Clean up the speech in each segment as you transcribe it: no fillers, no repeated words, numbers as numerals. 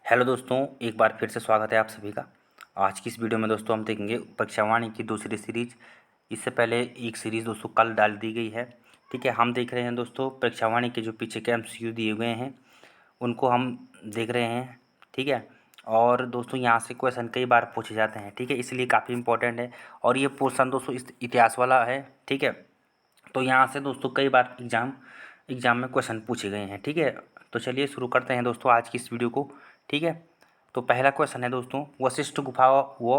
Hello दोस्तों, एक बार फिर से स्वागत है आप सभी का। आज की इस वीडियो में दोस्तों हम देखेंगे परीक्षावाणी की दूसरी सीरीज। इससे पहले एक सीरीज़ दोस्तों कल डाल दी गई है। ठीक है, हम देख रहे हैं दोस्तों परीक्षावाणी के जो पीछे के एमसीक्यू दिए गए हैं उनको हम देख रहे हैं। ठीक है, और दोस्तों यहाँ से क्वेश्चन कई बार पूछे जाते हैं। ठीक है, इसलिए काफ़ी इंपॉर्टेंट है और ये पोर्शन दोस्तों इतिहास वाला है। ठीक है, तो यहाँ से दोस्तों कई बार एग्ज़ाम में क्वेश्चन पूछे गए हैं। ठीक है, तो चलिए शुरू करते हैं दोस्तों आज की इस वीडियो को। ठीक है, तो पहला क्वेश्चन है दोस्तों, वशिष्ठ गुफा व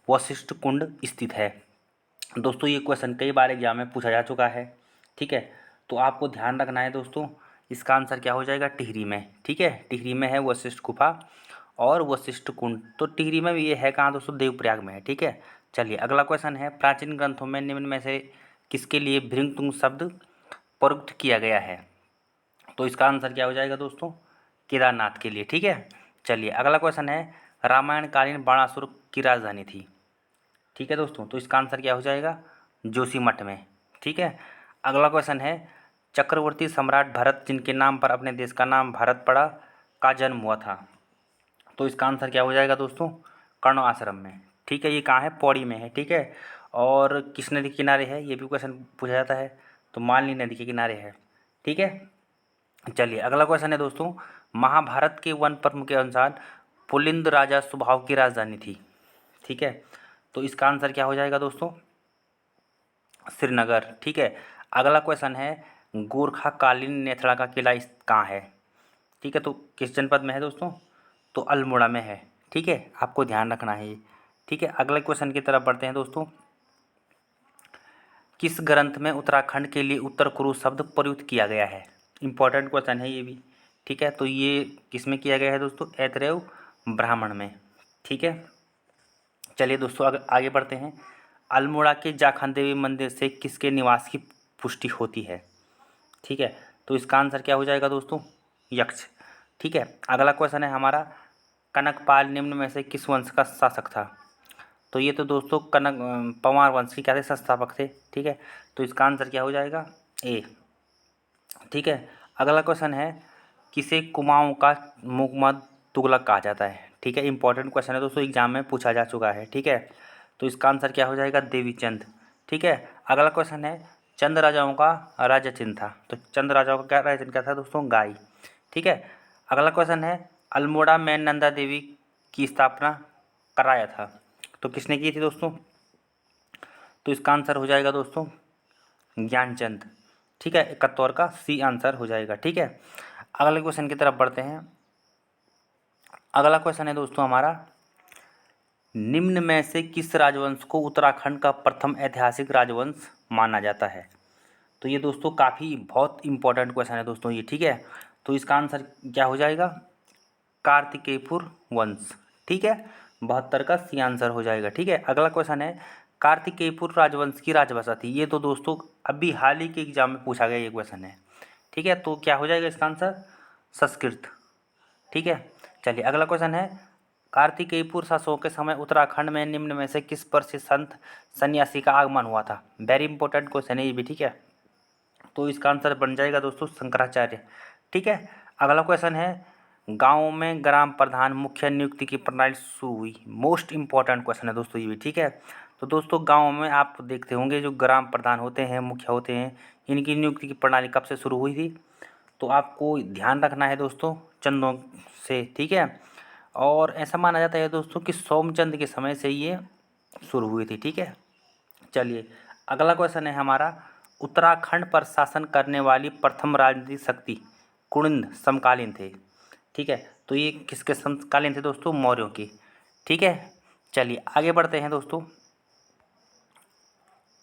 वशिष्ठ कुंड स्थित है। दोस्तों ये क्वेश्चन कई बार एग्जाम में पूछा जा चुका है। ठीक है, तो आपको ध्यान रखना है दोस्तों, इसका आंसर क्या हो जाएगा, टिहरी में। ठीक है, टिहरी में है वशिष्ठ गुफा और वशिष्ठ कुंड। तो टिहरी में भी ये है कहाँ दोस्तों, देवप्रयाग में है। ठीक है, चलिए अगला क्वेश्चन है, प्राचीन ग्रंथों में निम्न में से किसके लिए भृंगतुंग शब्द प्रयुक्त किया गया है। तो इसका आंसर क्या हो जाएगा दोस्तों, केदारनाथ के लिए। ठीक है, चलिए अगला क्वेश्चन है, रामायण कालीन बाणासुर की राजधानी थी। ठीक है दोस्तों, तो इसका आंसर क्या हो जाएगा, जोशीमठ में। ठीक है, अगला क्वेश्चन है, चक्रवर्ती सम्राट भरत जिनके नाम पर अपने देश का नाम भारत पड़ा का जन्म हुआ था। तो इसका आंसर क्या हो जाएगा दोस्तों, कर्ण आश्रम में। ठीक है, ये कहाँ है, पौड़ी में है। ठीक है, और किस नदी के किनारे है, ये भी क्वेश्चन पूछा जाता है, तो मालनी नदी के किनारे है। ठीक है, चलिए अगला क्वेश्चन है दोस्तों, महाभारत के वन पर्व के अनुसार पुलिंद राजा स्वभाव की राजधानी थी। ठीक है, तो इसका आंसर क्या हो जाएगा दोस्तों, श्रीनगर। ठीक है, अगला क्वेश्चन है, गोरखाकालीन नेथड़ा का किला कहाँ है। ठीक है, तो किस जनपद में है दोस्तों, तो अल्मोड़ा में है। ठीक है, आपको ध्यान रखना है ये। ठीक है, अगले क्वेश्चन की तरफ बढ़ते हैं दोस्तों, किस ग्रंथ में उत्तराखंड के लिए उत्तर कुरु शब्द प्रयुक्त किया गया है। इंपॉर्टेंट क्वेश्चन है ये भी। ठीक है, तो ये किस में किया गया है दोस्तों, ऐतरेय ब्राह्मण में। ठीक है, चलिए दोस्तों आगे बढ़ते हैं, अल्मोड़ा के जाखन देवी मंदिर से किसके निवास की पुष्टि होती है। ठीक है, तो इसका आंसर क्या हो जाएगा दोस्तों, यक्ष। ठीक है, अगला क्वेश्चन है हमारा, कनकपाल निम्न में से किस वंश का शासक था। तो ये तो दोस्तों पंवार वंश के क्या थे, संस्थापक थे। ठीक है, तो इसका आंसर क्या हो जाएगा, ए। ठीक है, अगला क्वेश्चन है, किसे कुमाऊं का मुहम्मद तुगलक कहा जाता है। ठीक है, इंपॉर्टेंट क्वेश्चन है दोस्तों, एग्जाम में पूछा जा चुका है। ठीक है, तो इसका आंसर क्या हो जाएगा, देवीचंद। ठीक है, अगला क्वेश्चन है, चंद राजाओं का राजा चिन्ह था। तो चंद राजाओं का क्या राजा चिन्ह क्या था दोस्तों, गाय। ठीक है, अगला क्वेश्चन है, अल्मोड़ा में नंदा देवी की स्थापना कराया था। तो किसने की थी दोस्तों, तो इसका आंसर हो जाएगा दोस्तों, ज्ञानचंद। ठीक है, 71 का सी आंसर हो जाएगा। ठीक है, अगले क्वेश्चन की तरफ बढ़ते हैं, अगला क्वेश्चन है दोस्तों हमारा, निम्न में से किस राजवंश को उत्तराखंड का प्रथम ऐतिहासिक राजवंश माना जाता है। तो ये दोस्तों काफ़ी बहुत इंपॉर्टेंट क्वेश्चन है दोस्तों ये। ठीक है, तो इसका आंसर क्या हो जाएगा, कार्तिकेयपुर वंश। ठीक है, 72 का सी आंसर हो जाएगा। ठीक है, अगला क्वेश्चन है, कार्तिकेयपुर राजवंश की राजभाषा थी। ये तो दोस्तों अभी हाल ही के एग्जाम में पूछा गया ये क्वेश्चन है। ठीक है, तो क्या हो जाएगा इसका आंसर, संस्कृत। ठीक है, चलिए अगला क्वेश्चन है, कार्तिकेयपुर शासकों के समय उत्तराखंड में निम्न में से किस प्रसिद्ध संत सन्यासी का आगमन हुआ था। वेरी इंपॉर्टेंट क्वेश्चन है ये भी। ठीक है, तो इसका आंसर बन जाएगा दोस्तों शंकराचार्य। ठीक है, अगला क्वेश्चन है, गाँव में ग्राम प्रधान मुख्य नियुक्ति की प्रणाली शुरू हुई। मोस्ट इंपॉर्टेंट क्वेश्चन है दोस्तों ये भी। ठीक है, तो दोस्तों गाँव में आप देखते होंगे जो ग्राम प्रधान होते हैं, मुखिया होते हैं, इनकी नियुक्ति की प्रणाली कब से शुरू हुई थी। तो आपको ध्यान रखना है दोस्तों, चंदों से। ठीक है, और ऐसा माना जाता है दोस्तों कि सोमचंद के समय से ये शुरू हुई थी। ठीक है, चलिए अगला क्वेश्चन है हमारा, उत्तराखंड पर शासन करने वाली प्रथम राजनीतिक शक्ति कुणिंद समकालीन थे। ठीक है, तो ये किसके समकालीन थे दोस्तों, मौर्यों की। ठीक है, चलिए आगे बढ़ते हैं दोस्तों,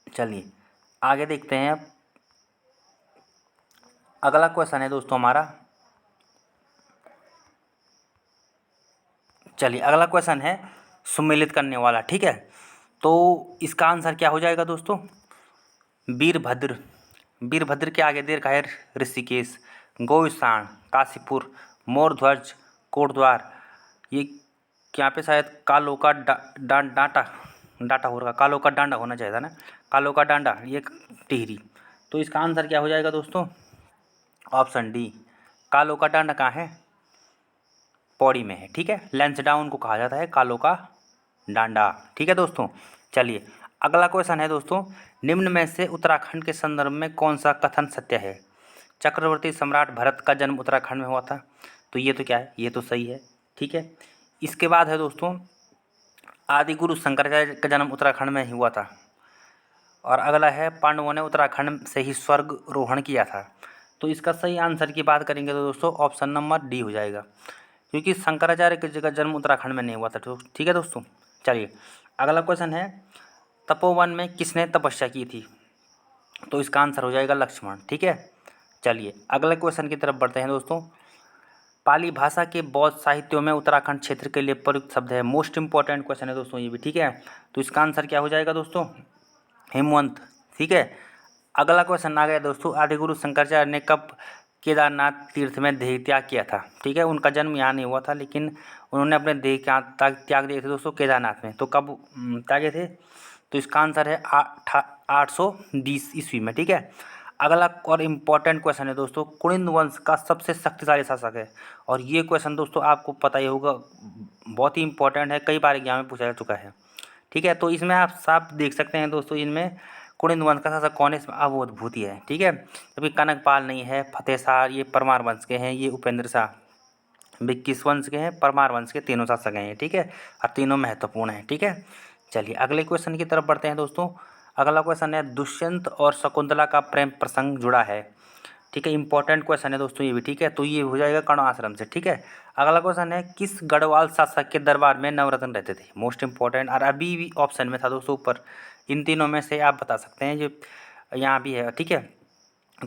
चलिए आगे देखते हैं। अगला क्वेश्चन है दोस्तों हमारा, चलिए अगला क्वेश्चन है सुमेलित करने वाला। ठीक है, तो इसका आंसर क्या हो जाएगा दोस्तों, वीरभद्र। वीरभद्र के आगे दीर्घ है ऋषिकेश, गोविषाण, काशीपुर, मोरध्वज, कोटद्वार। ये यहाँ पे शायद कालो का डांटा डाटा होगा, कालो का डांडा होना चाहिए था ना, कालो का डांडा, ये टिहरी। तो इसका आंसर क्या हो जाएगा दोस्तों, ऑप्शन डी, कालो का डांडा कहाँ है, पौड़ी में है, ठीक है। लैंसडाउन को कहा जाता है कालों का डांडा, ठीक है दोस्तों। चलिए अगला क्वेश्चन है दोस्तों, निम्न में से उत्तराखंड के संदर्भ में कौन सा कथन सत्य है? चक्रवर्ती सम्राट भरत का जन्म उत्तराखंड में हुआ था, तो ये तो क्या है, ये तो सही है, ठीक है। इसके बाद है दोस्तों, आदि गुरु शंकराचार्य का जन्म उत्तराखंड में ही हुआ था। और अगला है, पांडवों ने उत्तराखंड से ही स्वर्ग रोहण किया था। तो इसका सही आंसर की बात करेंगे तो दोस्तों ऑप्शन नंबर डी हो जाएगा, क्योंकि शंकराचार्य का जन्म उत्तराखंड में नहीं हुआ था, तो ठीक है दोस्तों। चलिए अगला क्वेश्चन है, तपोवन में किसने तपस्या की थी? तो इसका आंसर हो जाएगा लक्ष्मण, ठीक है। चलिए अगले क्वेश्चन की तरफ बढ़ते हैं दोस्तों, पाली भाषा के बौद्ध साहित्यों में उत्तराखंड क्षेत्र के लिए प्रयुक्त शब्द है। मोस्ट इंपॉर्टेंट क्वेश्चन है दोस्तों ये भी, ठीक है। तो इसका आंसर क्या हो जाएगा दोस्तों? हेमवंत, ठीक है। अगला क्वेश्चन आ गया दोस्तों, आदिगुरु शंकराचार्य ने कब केदारनाथ तीर्थ में देह त्याग किया था? ठीक है, उनका जन्म यहाँ नहीं हुआ था, लेकिन उन्होंने अपने देह त्याग दिए थे दोस्तों केदारनाथ में। तो कब त्यागे थे? तो इसका आंसर है 820 ईस्वी में, ठीक है। अगला और इम्पॉर्टेंट क्वेश्चन है दोस्तों, कुणिंद वंश का सबसे शक्तिशाली शासक है। और ये क्वेश्चन दोस्तों आपको पता ही होगा, बहुत ही इंपॉर्टेंट है, कई बार एग्जाम में पूछा जा चुका है, ठीक है। तो इसमें आप साफ देख सकते हैं दोस्तों, इनमें कुणिंद वंश का शासक कौन है? इसमें अवधूत भूति है, ठीक है। जबकि कनकपाल नहीं है, फतेह शाह ये परमार वंश के हैं, ये उपेंद्र शाह किस वंश के हैं? परमार वंश के तीनों शासक हैं, ठीक है। और तीनों महत्वपूर्ण हैं, ठीक है। चलिए अगले क्वेश्चन की तरफ बढ़ते हैं दोस्तों। अगला क्वेश्चन है, दुष्यंत और शकुंतला का प्रेम प्रसंग जुड़ा है, ठीक है। इंपॉर्टेंट क्वेश्चन है दोस्तों ये भी, ठीक है। तो ये हो जाएगा कर्ण आश्रम से, ठीक है। अगला क्वेश्चन है, किस गढ़वाल शासक के दरबार में नवरत्न रहते थे? मोस्ट इंपॉर्टेंट, और अभी भी ऑप्शन में था दोस्तों ऊपर, इन तीनों में से आप बता सकते हैं, जो यहाँ भी है, ठीक है।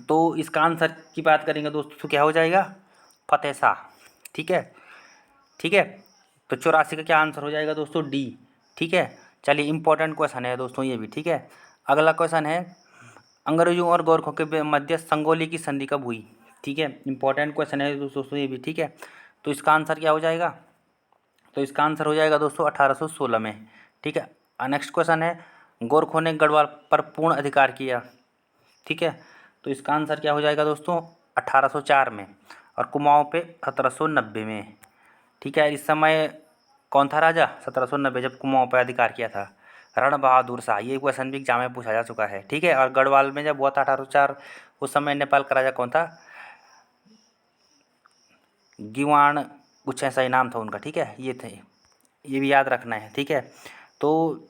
तो इसका आंसर की बात करेंगे दोस्तों तो क्या हो जाएगा? फतेह शाह, ठीक है, ठीक है। तो 84 का क्या आंसर हो जाएगा दोस्तों? डी, ठीक है। चलिए इंपॉर्टेंट क्वेश्चन है दोस्तों ये भी, ठीक है। अगला क्वेश्चन है, अंग्रेजों और गोरखों के मध्य संगोली की संधि कब हुई? ठीक है, इंपॉर्टेंट क्वेश्चन है दोस्तों ये भी, ठीक है। तो इसका आंसर क्या हो जाएगा? तो इसका आंसर हो जाएगा दोस्तों 1816 में, ठीक है। नेक्स्ट क्वेश्चन है, गोरखों ने गढ़वाल पर पूर्ण अधिकार किया, ठीक है। तो इसका आंसर क्या हो जाएगा दोस्तों? 1804 में, और कुमाऊँ पे 1790 में, ठीक है। इस समय कौन था राजा? 1790 जब कुमाऊँ पर अधिकार किया था, रण बहादुर शाह। ये क्वेश्चन भी एग्जाम में पूछा जा चुका है, ठीक है। और गढ़वाल में जब हुआ था 1804, उस समय नेपाल का राजा कौन था? गिवाण, कुछ ऐसा ही नाम था उनका, ठीक है। ये थे, ये भी याद रखना है, ठीक है। तो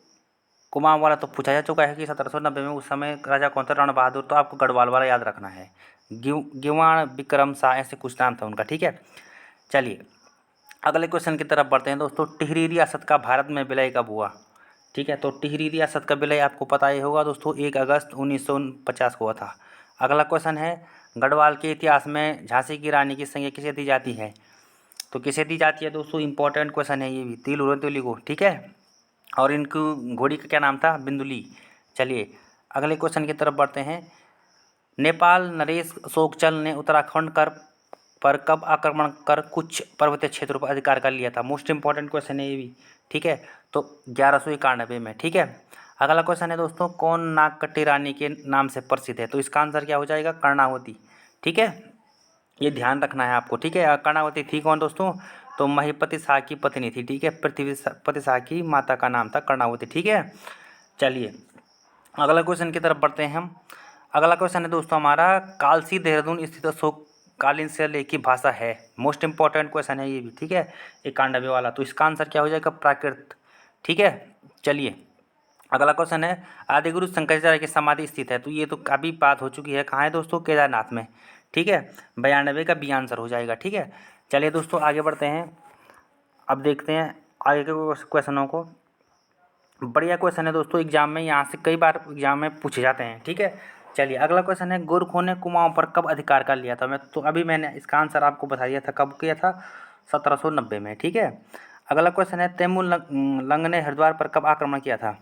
कुमाऊँ वाला तो पूछा जा चुका है कि 1790 में उस समय राजा कौन था? रण बहादुर। तो आपको गढ़वाल वाला याद रखना है, गिवाण विक्रम शाह, ऐसे कुछ नाम था उनका, ठीक है। चलिए अगले क्वेश्चन की तरफ बढ़ते हैं दोस्तों, टिहरी रियासत का भारत में विलय कब हुआ? ठीक है, तो टिहरी रियासत का विलय आपको पता ही होगा दोस्तों, 1 अगस्त 1950 को हुआ था। अगला क्वेश्चन है, गढ़वाल के इतिहास में झांसी की रानी की संज्ञा किसे दी जाती है? तो किसे दी जाती है दोस्तों? इंपॉर्टेंट क्वेश्चन है ये भी, तिल को, ठीक है। और इनकी घोड़ी का क्या नाम था? बिंदुली। चलिए अगले क्वेश्चन की तरफ बढ़ते हैं, नेपाल नरेश शोकचल ने उत्तराखंड पर कब आक्रमण कर कुछ पर्वतीय क्षेत्रों पर अधिकार कर लिया था? मोस्ट इंपॉर्टेंट क्वेश्चन है ये भी, ठीक है। तो 1191 में, ठीक है। अगला क्वेश्चन है दोस्तों, कौन नागकटी रानी के नाम से प्रसिद्ध है? तो इसका आंसर क्या हो जाएगा? कर्णावती, ठीक है। ये ध्यान रखना है आपको, ठीक है। कर्णावती थी कौन दोस्तों? तो महिपति शाह की पत्नी थी, ठीक है। पृथ्वी शाह की माता का नाम था कर्णावती, ठीक है। चलिए अगला क्वेश्चन की तरफ बढ़ते हैं हम। अगला क्वेश्चन है दोस्तों हमारा, कालसी देहरादून स्थित अशोककालीन शिलालेख की भाषा है? मोस्ट इंपॉर्टेंट क्वेश्चन है ये भी, ठीक है, 91 वाला। तो इसका आंसर क्या हो जाएगा? प्राकृत, ठीक है। चलिए अगला क्वेश्चन है, आदिगुरु शंकराचार्य की समाधि स्थित है? तो ये तो अभी बात हो चुकी है, कहाँ है दोस्तों? केदारनाथ में, ठीक है। 92 का बी आंसर हो जाएगा, ठीक है। चलिए दोस्तों आगे बढ़ते हैं, अब देखते हैं आगे के क्वेश्चनों को। बढ़िया क्वेश्चन है दोस्तों, एग्जाम में यहाँ से कई बार एग्जाम में पूछे जाते हैं, ठीक है। चलिए अगला क्वेश्चन है, गोरखों ने कुमाऊँ पर कब अधिकार कर लिया था? मैंने इसका आंसर आपको बता दिया था, कब किया था? 1790 में, ठीक है। अगला क्वेश्चन है, तैमूर लंग ने हरिद्वार पर कब आक्रमण किया था?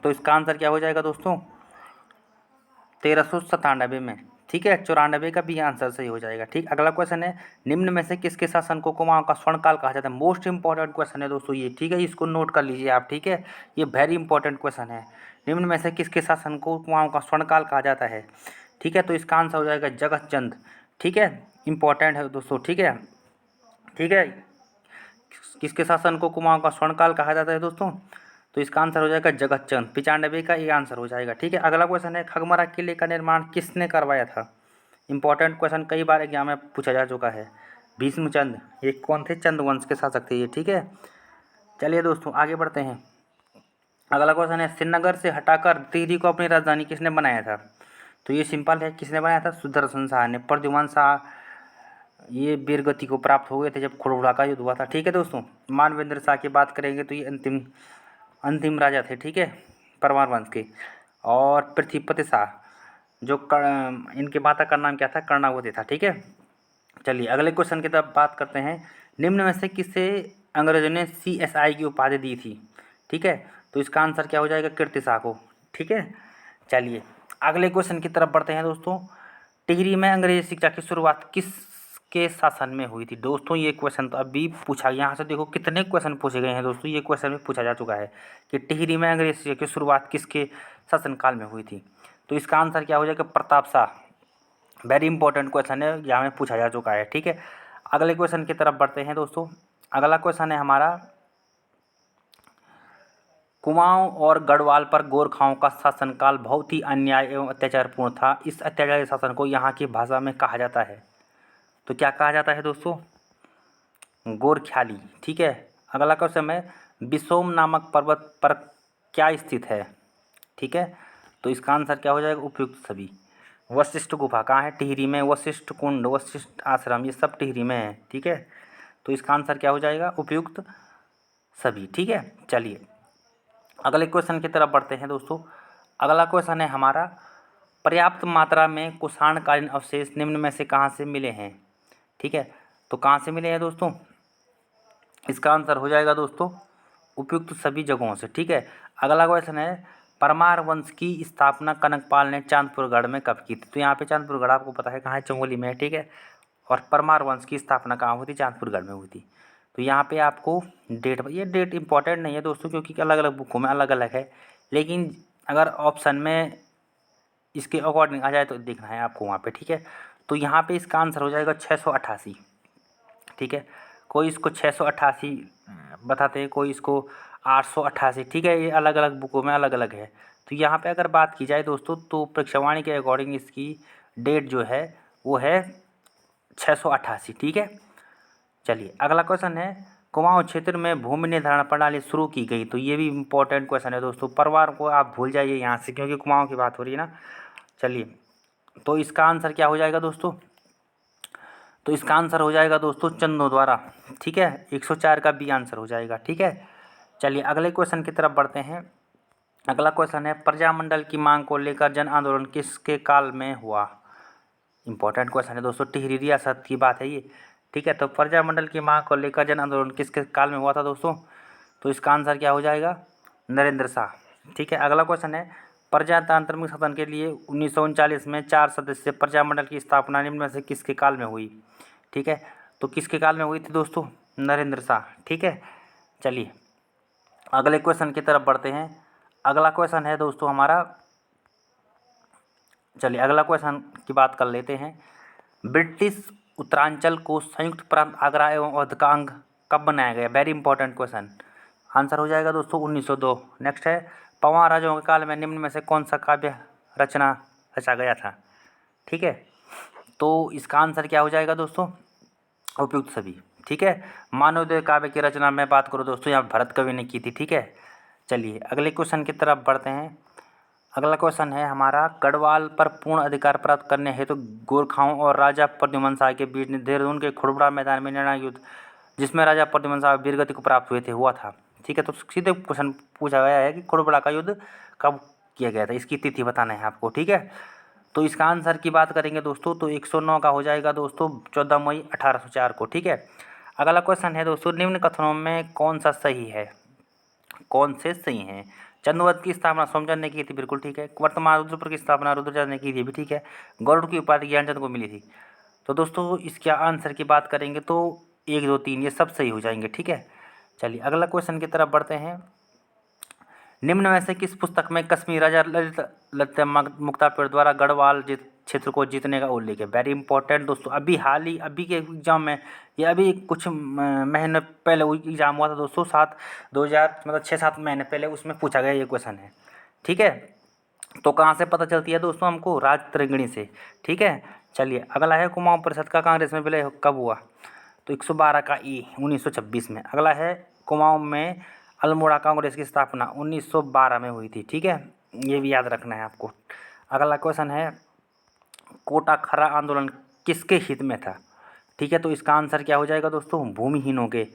तो इसका आंसर क्या हो जाएगा दोस्तों? 1397 में, ठीक है। 94 का भी आंसर सही हो जाएगा, ठीक। अगला क्वेश्चन है, निम्न में से किसके शासन को कुमाऊँ का स्वर्णकाल कहा जाता है? मोस्ट इंपॉर्टेंट क्वेश्चन है दोस्तों ये, ठीक है। इसको नोट कर लीजिए आप, ठीक है, ये वेरी इंपॉर्टेंट क्वेश्चन है। निम्न में से किसके शासन को कुमाऊँ का स्वर्णकाल कहा जाता है? ठीक है, तो इसका आंसर हो जाएगा जगत चंद, ठीक है। इंपॉर्टेंट है दोस्तों, ठीक है, ठीक है। किसके शासन को कुमाऊं का स्वर्णकाल कहा जाता है दोस्तों? तो इसका आंसर हो जाएगा जगत चंद। 95 का ये आंसर हो जाएगा। ठीक है, अगला क्वेश्चन है खगमरा किले का निर्माण किसने करवाया था? इंपॉर्टेंट क्वेश्चन, कई बार एग्जाम में पूछा जा चुका है। भीष्मचंद, ये कौन थे? चंद वंश के शासक थे ये। ठीक है, चलिए दोस्तों आगे बढ़ते हैं। अगला क्वेश्चन है श्रीनगर से हटाकर टिहरी को अपनी राजधानी किसने बनाया था? तो ये सिंपल है, किसने बनाया था? सुदर्शन शाह ने। प्रद्युमन शाह ये वीरगति को प्राप्त हो गए थे जब खुड़बुड़ा का युद्ध हुआ था। ठीक है दोस्तों, मानवेंद्र शाह की बात करेंगे तो ये अंतिम राजा थे। ठीक है, परमार वंश के। और पृथ्वीपति शाह जो इनके माता का नाम क्या था? कर्णावती था। ठीक है, चलिए अगले क्वेश्चन की तरफ बात करते हैं। निम्न में से किसे अंग्रेजों ने CSI की उपाधि दी थी? ठीक है, तो इसका आंसर क्या हो जाएगा? कीर्ति शाह को। ठीक है, चलिए अगले क्वेश्चन की तरफ बढ़ते हैं दोस्तों। टिहरी में अंग्रेजी शिक्षा की शुरुआत किसके शासन में हुई थी? दोस्तों ये क्वेश्चन तो अभी पूछा, यहाँ से देखो कितने क्वेश्चन पूछे गए हैं दोस्तों। ये क्वेश्चन भी पूछा जा चुका है कि टिहरी में अंग्रेजी शिक्षा की शुरुआत किसके शासनकाल में हुई थी? तो इसका आंसर क्या हो जाएगा? Pratap Shah. Very important question है, यहाँ में पूछा जा चुका है। ठीक है, अगले क्वेश्चन की तरफ बढ़ते हैं दोस्तों। अगला क्वेश्चन है हमारा, कुमाऊं और गढ़वाल पर गोरखाओं का शासनकाल बहुत ही अन्याय एवं अत्याचारपूर्ण था। इस अत्याचारी शासन को यहाँ की भाषा में कहा जाता है। तो क्या कहा जाता है दोस्तों? गोरख्याली। ठीक है, अगला क्वेश्चन है बिसोम नामक पर्वत पर क्या स्थित है? ठीक है, तो इसका आंसर क्या हो जाएगा? उपयुक्त सभी। वशिष्ठ गुफा कहाँ है? टिहरी में। वशिष्ठ कुंड, वशिष्ठ आश्रम, ये सब टिहरी में है। ठीक है, तो इसका आंसर क्या हो जाएगा? उपयुक्त सभी। ठीक है, चलिए अगले क्वेश्चन की तरफ बढ़ते हैं दोस्तों। अगला क्वेश्चन है हमारा, पर्याप्त मात्रा में कुषाणकालीन अवशेष निम्न में से कहाँ से मिले हैं? ठीक है, तो कहाँ से मिले हैं दोस्तों? इसका आंसर हो जाएगा दोस्तों उपयुक्त सभी जगहों से। ठीक है, अगला क्वेश्चन है, परमार वंश की स्थापना कनकपाल ने चांदपुर गढ़ में कब की थी? तो यहाँ पे चांदपुर गढ़ आपको पता है कहाँ है? चमोली में है। ठीक है, और परमार वंश की स्थापना कहाँ हुई थी? चांदपुर गढ़ में हुई थी। तो यहाँ पे आपको डेट, ये डेट इंपॉर्टेंट नहीं है दोस्तों क्योंकि अलग अलग बुकों में अलग अलग है, लेकिन अगर ऑप्शन में इसके अकॉर्डिंग आ जाए तो देखना है आपको वहाँ पे। ठीक है, तो यहाँ पे इसका आंसर हो जाएगा 688। ठीक है, कोई इसको 688 बताते हैं, कोई इसको 888। ठीक है, ये अलग अलग बुकों में अलग अलग है। तो यहाँ पे अगर बात की जाए दोस्तों तो प्रेक्षावाणी के अकॉर्डिंग इसकी डेट जो है वो है 688। ठीक है, चलिए अगला क्वेश्चन है, कुमाऊं क्षेत्र में भूमि निर्धारण प्रणाली शुरू की गई? तो ये भी इम्पोर्टेंट क्वेश्चन है दोस्तों, परिवार को आप भूल जाइए यहाँ से क्योंकि कुमाऊं की बात हो रही है ना। चलिए, तो इसका आंसर क्या हो जाएगा दोस्तों? तो इसका आंसर हो जाएगा दोस्तों चंदों द्वारा। ठीक है, 104 का बी आंसर हो जाएगा। ठीक है, चलिए अगले क्वेश्चन की तरफ बढ़ते हैं। अगला क्वेश्चन है, प्रजामंडल की मांग को लेकर जन आंदोलन किसके काल में हुआ? इंपॉर्टेंट क्वेश्चन है दोस्तों, टिहरी रियासत की बात है ये। ठीक है, तो प्रजामंडल की मांग को लेकर जन आंदोलन किसके काल में हुआ था दोस्तों? तो इसका आंसर क्या हो जाएगा? नरेंद्र शाह। ठीक है, अगला क्वेश्चन है, प्रजातांत्रिक शासन के लिए 1939 में 4 सदस्यीय प्रजामंडल की स्थापना निम्न में से किसके काल में हुई? ठीक है, तो किसके काल में हुई थी दोस्तों? नरेंद्र शाह। ठीक है, चलिए अगले क्वेश्चन की तरफ बढ़ते हैं। अगला क्वेश्चन है दोस्तों हमारा, चलिए अगला क्वेश्चन की बात कर लेते हैं। ब्रिटिश उत्तरांचल को संयुक्त प्रांत आगरा एवं अवध का अंग कब बनाया गया? Very important question. आंसर हो जाएगा दोस्तों 1902। नेक्स्ट है, पवार राजाओं के काल में निम्न में से कौन सा काव्य रचना रचा गया था? ठीक है, तो इसका आंसर क्या हो जाएगा दोस्तों? उपयुक्त सभी। ठीक है, मानवोदय काव्य की रचना मैं बात करूँ दोस्तों यहाँ भरत कवि ने की थी। ठीक है, चलिए अगले क्वेश्चन की तरफ बढ़ते हैं। अगला क्वेश्चन है हमारा, गढ़वाल पर पूर्ण अधिकार प्राप्त करने हेतु गोरखाओं और राजा प्रद्युमन शाह के बीच देहरादून के खुड़बुड़ा मैदान में निर्णायक युद्ध जिसमें राजा प्रद्युमन शाह वीरगति को प्राप्त हुए थे हुआ था। ठीक है, तो सीधे क्वेश्चन पूछा गया है कि खुड़बुड़ा का युद्ध कब किया गया था, इसकी तिथि बताना है आपको। ठीक है, तो इसका आंसर की बात करेंगे दोस्तों तो 109 का हो जाएगा दोस्तों 14 मई 1804 को। ठीक है, अगला क्वेश्चन है दोस्तों, निम्न कथनों में कौन सा सही है? कौन से सही हैं? चंद्रवत की स्थापना सोमचंद ने की थी, बिल्कुल ठीक है। वर्तमान रुद्रपुर की स्थापना रुद्रचंद ने की थी, भी ठीक है। गरुड़ की उपाधि ज्ञानचंद को मिली थी। तो दोस्तों इसके आंसर की बात करेंगे तो 1, 2, 3 ये सब सही हो जाएंगे। ठीक है, चलिए अगला क्वेश्चन की तरफ बढ़ते हैं। निम्न में से किस पुस्तक में कश्मीर राजा ललित मुक्तापीड़ द्वारा गढ़वाल क्षेत्र को जीतने का उल्लेख है? वेरी इंपॉर्टेंट दोस्तों, अभी हाल ही अभी के एग्जाम में, ये अभी कुछ महीने पहले एग्जाम हुआ था दोस्तों, 2000 मतलब 6-7 महीने पहले उसमें पूछा गया ये क्वेश्चन है। ठीक है, तो कहाँ से पता चलती है दोस्तों हमको? राजतरंगिणी से। ठीक है, चलिए अगला है कुमाऊं परिषद का कांग्रेस में विलय कब हुआ? तो 112 का ई 1926 में। अगला है कुमाऊं में अल्मोड़ा कांग्रेस की स्थापना 1912 में हुई थी। ठीक है, ये भी याद रखना है आपको। अगला क्वेश्चन है कोटा खरा आंदोलन किसके हित में था? ठीक है, तो इसका आंसर क्या हो जाएगा दोस्तों? भूमिहीनों के।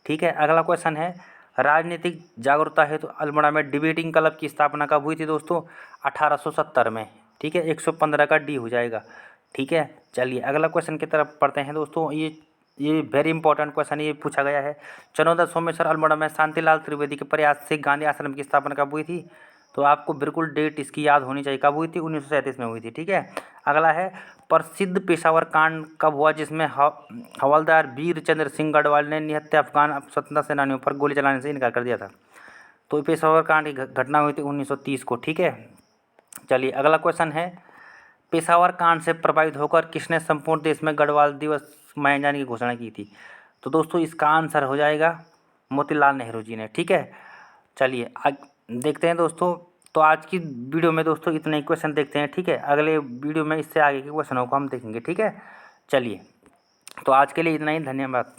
ठीक है, अगला क्वेश्चन है राजनीतिक जागरूकता हेतु अल्मोड़ा में डिबेटिंग क्लब की स्थापना कब हुई थी दोस्तों? 1870 में। ठीक है, 115 का डी हो जाएगा। ठीक है, चलिए अगला क्वेश्चन की तरफ पढ़ते हैं दोस्तों। ये वेरी इंपॉर्टेंट क्वेश्चन ये पूछा गया है। चनौदा सोमेश्वर अल्मोड़ा में शांतिलाल त्रिवेदी के प्रयास से गांधी आश्रम की स्थापना कब हुई थी? तो आपको बिल्कुल डेट इसकी याद होनी चाहिए, कब हुई थी? 1937 में हुई थी। ठीक है, अगला है प्रसिद्ध पेशावर कांड कब हुआ जिसमें हवलदार वीर चंद्र सिंह गढ़वाल ने निहत्थे अफगान स्वतंत्रता सेनानियों पर गोली चलाने से इनकार कर दिया था? तो पेशावर कांड की घटना हुई थी 1930 को। ठीक है, चलिए अगला क्वेश्चन है पेशावर कांड से प्रभावित होकर किसने संपूर्ण देश में गढ़वाल दिवस मनाए जाने की घोषणा की थी? तो दोस्तों इसका आंसर हो जाएगा मोतीलाल नेहरू जी ने। ठीक है, चलिए देखते हैं दोस्तों। तो आज की वीडियो में दोस्तों इतने ही क्वेश्चन देखते हैं। ठीक है, अगले वीडियो में इससे आगे के क्वेश्चनों को हम देखेंगे। ठीक है, चलिए तो आज के लिए इतना ही, धन्यवाद।